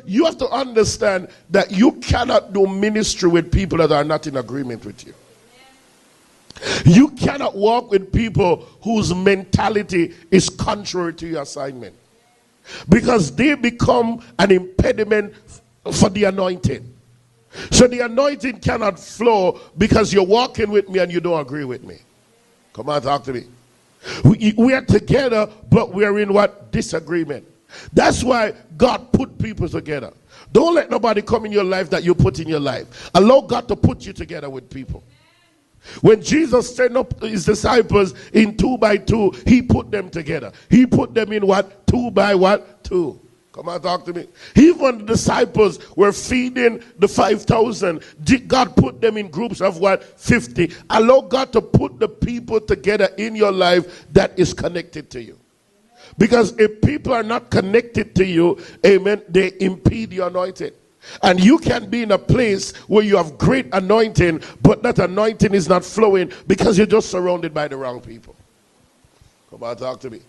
you have to understand that you cannot do ministry with people that are not in agreement with you. You cannot walk with people whose mentality is contrary to your assignment, because they become an impediment for the anointing. So the anointing cannot flow because you're walking with me and you don't agree with me. Come on, talk to me. We are together, but we are in what? Disagreement. That's why God put people together. Don't let nobody come in your life that you put in your life. Allow God to put you together with people. When Jesus sent up his disciples in 2 by 2, he put them together. He put them in what? 2 by what? 2. Come on, talk to me. Even the disciples were feeding the 5,000. God put them in groups of what? 50. Allow God to put the people together in your life that is connected to you. Because if people are not connected to you, amen, they impede your anointing. And you can be in a place where you have great anointing, but that anointing is not flowing because you're just surrounded by the wrong people. Come on, talk to me.